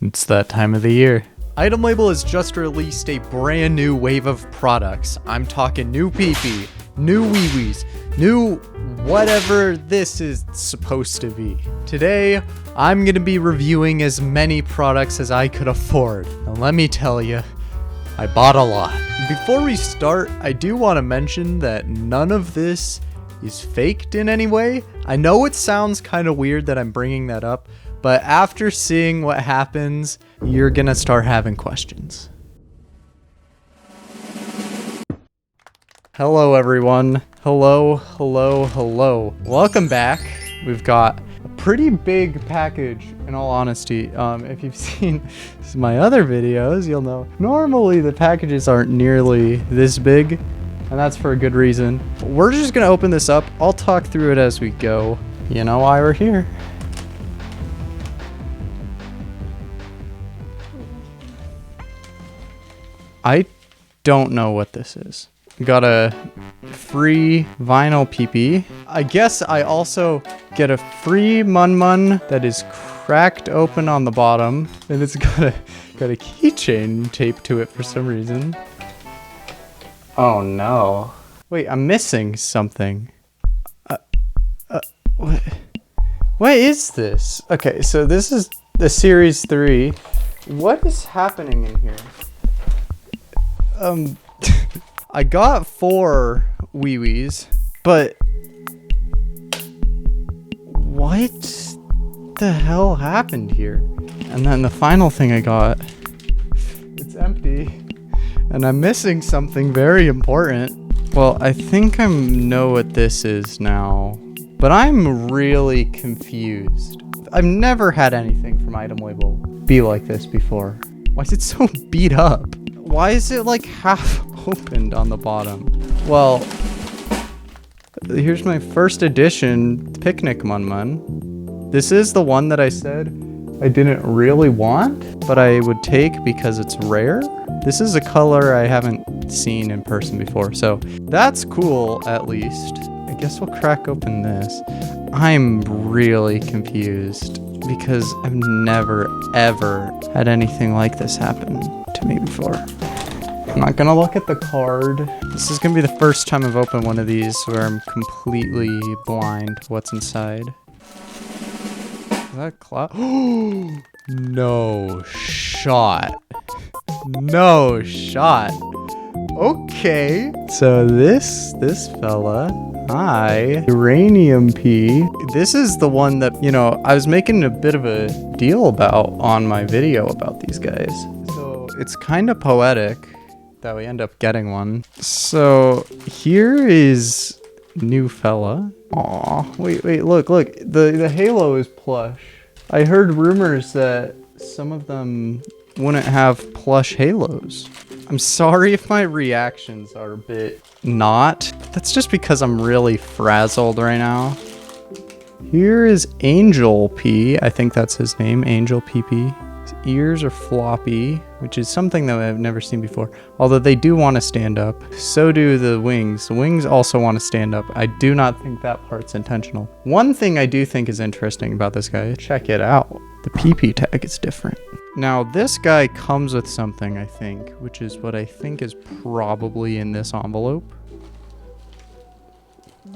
It's that time of the year. itemLabel has just released a brand new wave of products. I'm talking new Peepy, new Ouiouis, new whatever this is supposed to be. Today, I'm gonna be reviewing as many products as I could afford. And let me tell you, I bought a lot. Before we start, I do want to mention that none of this is faked in any way. I know it sounds kind of weird that I'm bringing that up, but after seeing what happens, you're gonna start having questions. Hello everyone. Hello. Welcome back. We've got a pretty big package, in all honesty. If you've seen my other videos, you'll know normally the packages aren't nearly this big, and that's for a good reason. We're just gonna open this up. I'll talk through it as we go. You know why we're here. I don't know what this is. Got a free vinyl Peepy. I guess I also get a free Munmun that is cracked open on the bottom, and it's got a keychain taped to it for some reason. Oh no. Wait, I'm missing something. What is this? Okay, so this is the Series 3. What is happening in here? I got 4 Ouiouis, but what the hell happened here? And then the final thing I got, it's empty, and I'm missing something very important. Well, I think I know what this is now, but I'm really confused. I've never had anything from itemLabel be like this before. Why is it so beat up? Why is it like half opened on the bottom? Well, here's my first edition Picnic Munmun. This is the one that I said I didn't really want, but I would take because it's rare. This is a color I haven't seen in person before, so that's cool at least. I guess we'll crack open this. I'm really confused because I've never ever had anything like this happen to me before. I'm not gonna look at the card. This is gonna be the first time I've opened one of these where I'm completely blind to what's inside. Is that cloud? No shot. No shot. Okay. So this fella, Angelpy. This is the one that, you know, I was making a bit of a deal about on my video about these guys. So it's kind of poetic that we end up getting one. So here is new fella. Aw, wait, look. The halo is plush. I heard rumors that some of them wouldn't have plush halos. I'm sorry if my reactions are a bit not. That's just because I'm really frazzled right now. Here is Angelpy. I think that's his name, Angelpy. His ears are floppy, which is something that I've never seen before. Although they do want to stand up. So do the wings. The wings also want to stand up. I do not think that part's intentional. One thing I do think is interesting about this guy, check it out. The PP tag is different. Now this guy comes with something, I think, which is what I think is probably in this envelope.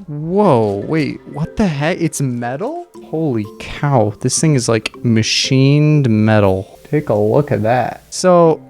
Whoa, wait, what the heck? It's metal? Holy cow, this thing is like machined metal. Take a look at that. So,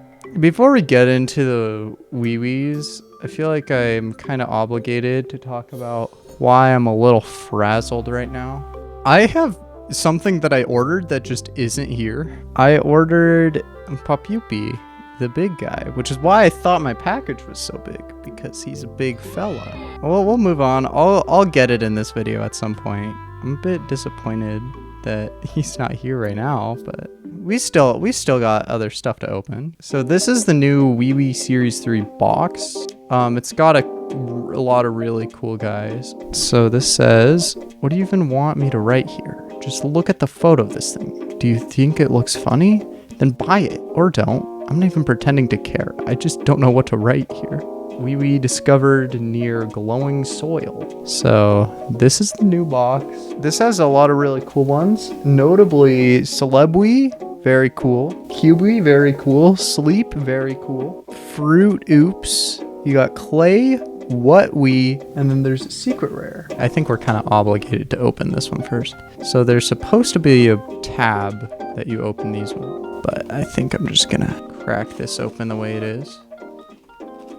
before we get into the Ouiouis, I feel like I'm kind of obligated to talk about why I'm a little frazzled right now. I have something that I ordered that just isn't here. I ordered Papupi, the big guy, which is why I thought my package was so big, because he's a big fella. Well, we'll move on. I'll get it in this video at some point. I'm a bit disappointed that he's not here right now, but we still got other stuff to open. So this is the new Ouiouis Series 3 box. It's got a lot of really cool guys. So this says, what do you even want me to write here? Just look at the photo of this thing. Do you think it looks funny? Then buy it, or don't. I'm not even pretending to care. I just don't know what to write here. Ouiouis discovered near glowing soil. So this is the new box. This has a lot of really cool ones. Notably, Celeste very cool. Cuby, very cool. Sleep, very cool. Fruit, oops. You got clay, Ouioui, and then there's a secret rare. I think we're kind of obligated to open this one first. So there's supposed to be a tab that you open these with, but I think I'm just gonna crack this open the way it is.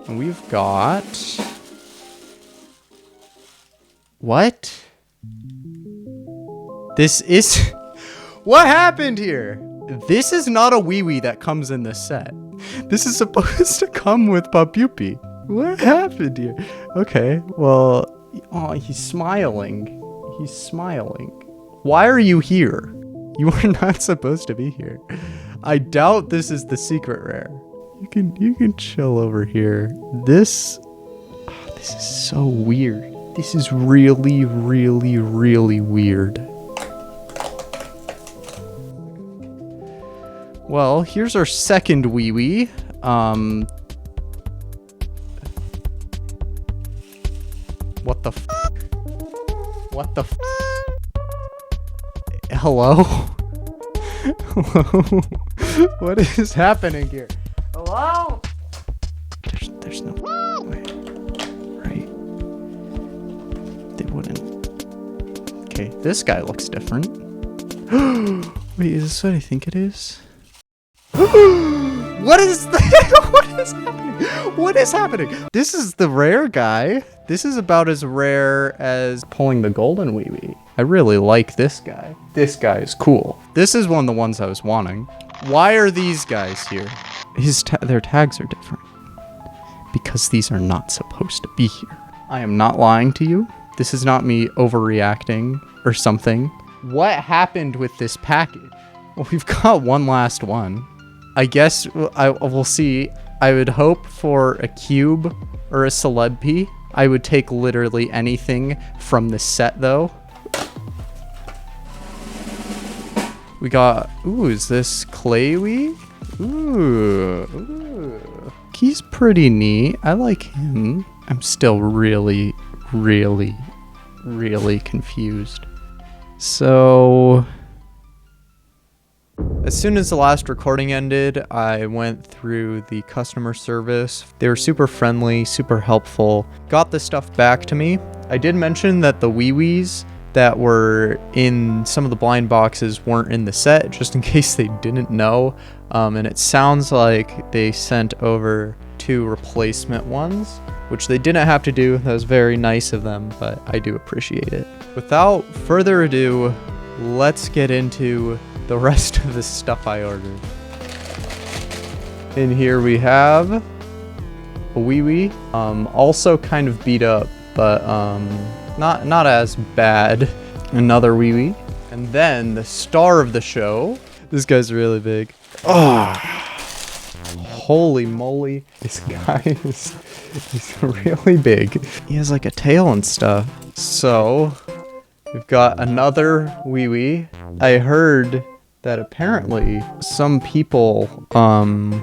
And we've got... What? This is... What happened here? This is not a Ouiouis that comes in the set. This is supposed to come with Papupi. What happened here? Okay, well... Oh, he's smiling. He's smiling. Why are you here? You are not supposed to be here. I doubt this is the secret rare. You can chill over here. This is so weird. This is really, really, really weird. Well, here's our second Ouiouis. What the f? What the f? Hello? Hello? What is happening here? Hello? There's no way. Right? They wouldn't. Okay, this guy looks different. Wait, is this what I think it is? What is that? What is happening? What is happening? This is the rare guy. This is about as rare as pulling the golden Ouiouis. I really like this guy. This guy is cool. This is one of the ones I was wanting. Why are these guys here? Their tags are different. Because these are not supposed to be here. I am not lying to you. This is not me overreacting or something. What happened with this package? Well, we've got one last one. I guess we'll see. I would hope for a cube or a Celeste. I would take literally anything from the set though. We got, ooh, is this Ouiouis? Ooh. He's pretty neat. I like him. I'm still really, really, really confused. So... As soon as the last recording ended, I went through the customer service. They were super friendly, super helpful, got the stuff back to me. I did mention that the Ouiouis that were in some of the blind boxes weren't in the set, just in case they didn't know. And it sounds like they sent over 2 replacement ones, which they didn't have to do. That was very nice of them, but I do appreciate it. Without further ado, let's get into the rest of the stuff I ordered. In here we have a Ouiouis, also kind of beat up, but not as bad. Another Ouiouis, and then the star of the show. This guy's really big. Oh, holy moly! This guy he's really big. He has like a tail and stuff. So we've got another Ouiouis. I heard that apparently some people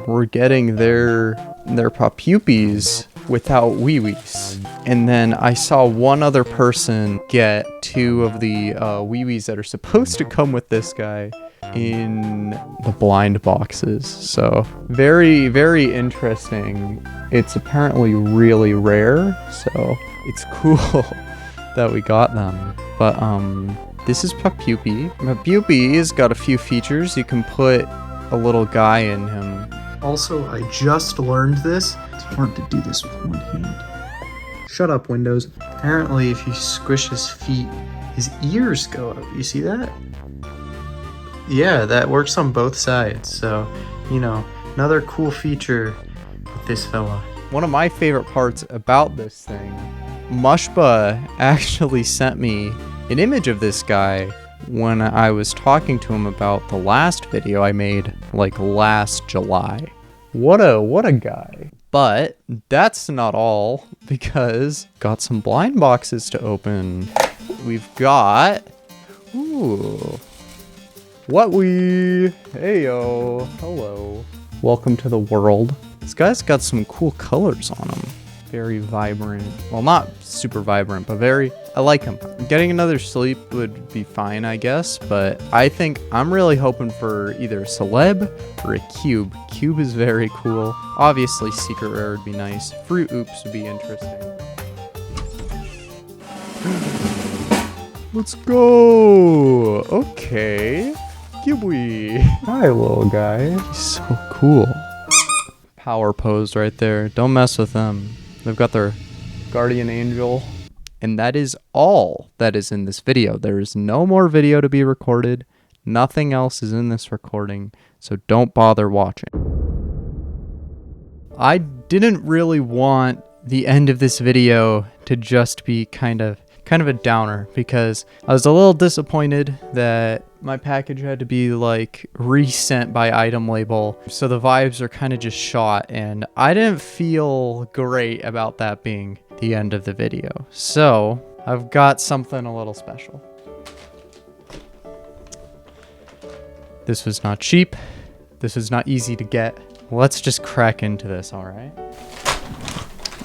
were getting their Papupis without Ouiouis. And then I saw one other person get 2 of the Ouiouis that are supposed to come with this guy in the blind boxes. So very, very interesting. It's apparently really rare, so it's cool that we got them. But this is Papupi. Papupi's got a few features. You can put a little guy in him. Also, I just learned this. It's hard to do this with one hand. Shut up, Windows. Apparently, if you squish his feet, his ears go up. You see that? Yeah, that works on both sides. So, you know, another cool feature with this fella. One of my favorite parts about this thing, Mushba actually sent me an image of this guy when I was talking to him about the last video I made, like last July. What a guy. But that's not all, because got some blind boxes to open. We've got, ooh, heyo, hello. Welcome to the world. This guy's got some cool colors on him. very vibrant. Well, not super vibrant, but very, I like him. Getting another sleep would be fine, I guess, but I think I'm really hoping for either a celeb or a cube. Cube is very cool. Obviously, secret rare would be nice. Fruit Oops would be interesting. Let's go. Okay. Ouioui. Hi, little guy. He's so cool. Power posed right there. Don't mess with them. They've got their guardian angel. And that is all that is in this video. There is no more video to be recorded. Nothing else is in this recording. So don't bother watching. I didn't really want the end of this video to just be kind of a downer, because I was a little disappointed that my package had to be like resent by itemLabel, so the vibes are kind of just shot, and I didn't feel great about that being the end of the video. So I've got something a little special. This was not cheap. This was not easy to get. Let's just crack into this, all right?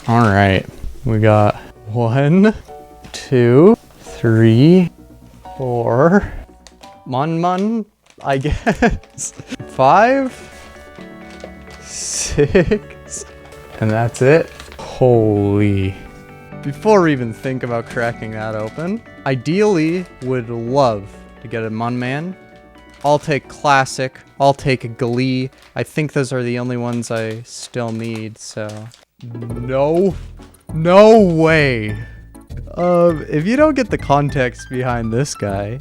All right, we got 1, 2, 3, 4, Munmun, I guess, 5, 6, and that's it. Holy. Before we even think about cracking that open, ideally would love to get a Munman. I'll take classic, I'll take a Glee. I think those are the only ones I still need, so. No way. If you don't get the context behind this guy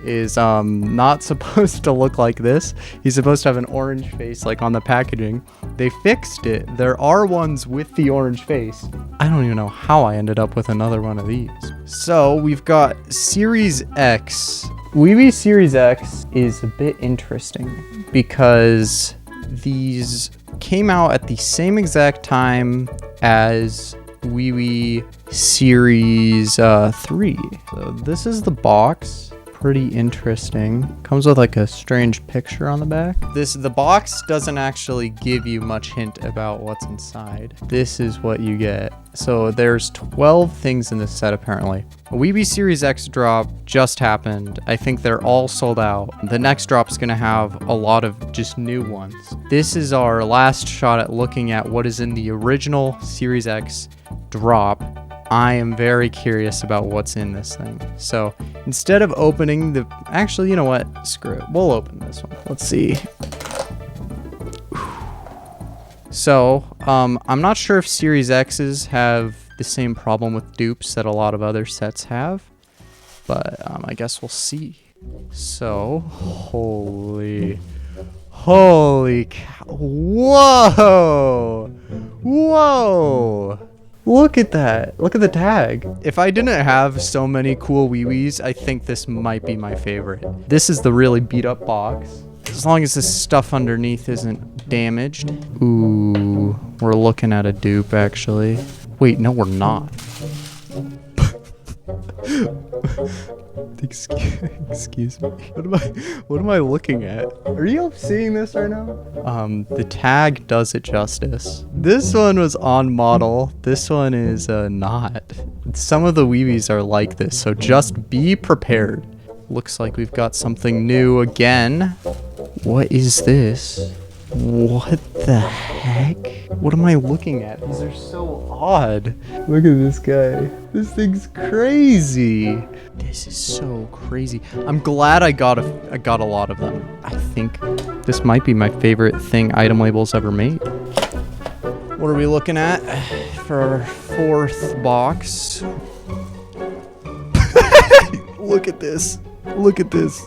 is not supposed to look like this. He's supposed to have an orange face like on the packaging. They fixed it. There are ones with the orange face. I don't even know how I ended up with another one of these. So we've got Series X. Ouiouis Series X is a bit interesting because these came out at the same exact time as Ouiouis Series 3. So this is the box. Pretty interesting. Comes with like a strange picture on the back. The box doesn't actually give you much hint about what's inside. This is what you get. So there's 12 things in this set apparently. A Ouiouis Series X drop just happened. I think they're all sold out. The next drop is going to have a lot of just new ones. This is our last shot at looking at what is in the original Series X drop. I am very curious about what's in this thing. So instead of opening the, actually, you know what? Screw it. We'll open this one. Let's see. So I'm not sure if Series X's have the same problem with dupes that a lot of other sets have, but I guess we'll see. So holy cow. Whoa. Look at that. Look at the tag. If I didn't have so many cool Ouiouis, I think this might be my favorite. This is the really beat up box. As long as this stuff underneath isn't damaged. Ooh, we're looking at a dupe actually. Wait, no, we're not. Excuse me. What am I looking at? Are you seeing this right now? The tag does it justice. This one was on model. This one is not. Some of the Ouiouis are like this, so just be prepared. Looks like we've got something new again. What is this? What the heck? What am I looking at? These are so odd. Look at this guy. This thing's crazy. This is so crazy. I'm glad I got a lot of them. I think this might be my favorite thing itemLabel's ever made. What are we looking at for our fourth box? Look at this. Look at this.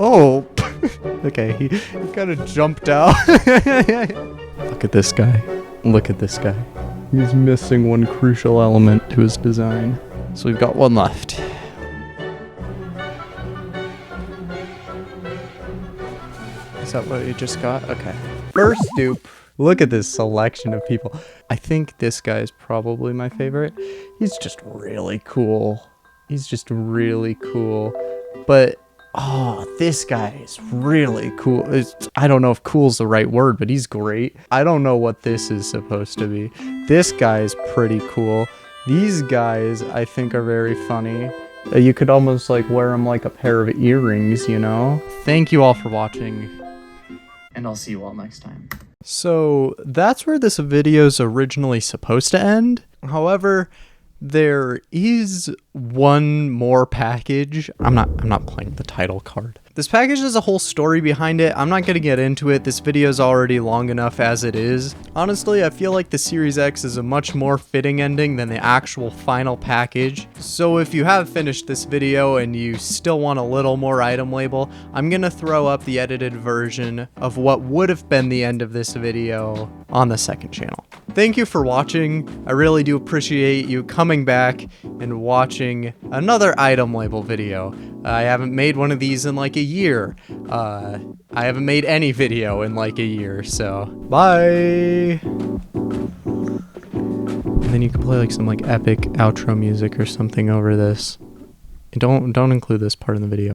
Oh, okay, he kind of jumped out. Look at this guy. Look at this guy. He's missing one crucial element to his design. So we've got one left. Is that what you just got? Okay. First dupe. Look at this selection of people. I think this guy is probably my favorite. He's just really cool. He's just really cool. But Oh, this guy is really cool. I don't know if cool's the right word, but he's great. I don't know what this is supposed to be. This guy is pretty cool. These guys, I think, are very funny. You could almost like wear them like a pair of earrings, you know? Thank you all for watching, and I'll see you all next time. So that's where this video's originally supposed to end. However, there is one more package. I'm not playing the title card. This package has a whole story behind it. I'm not going to get into it. This video is already long enough as it is. Honestly, I feel like the Series X is a much more fitting ending than the actual final package. So if you have finished this video and you still want a little more item label, I'm going to throw up the edited version of what would have been the end of this video on the second channel. Thank you for watching. I really do appreciate you coming back and watching another item label video. I haven't made one of these in like a year. I haven't made any video in like a year, so bye. And then you can play like some like epic outro music or something over this. Don't include this part in the video.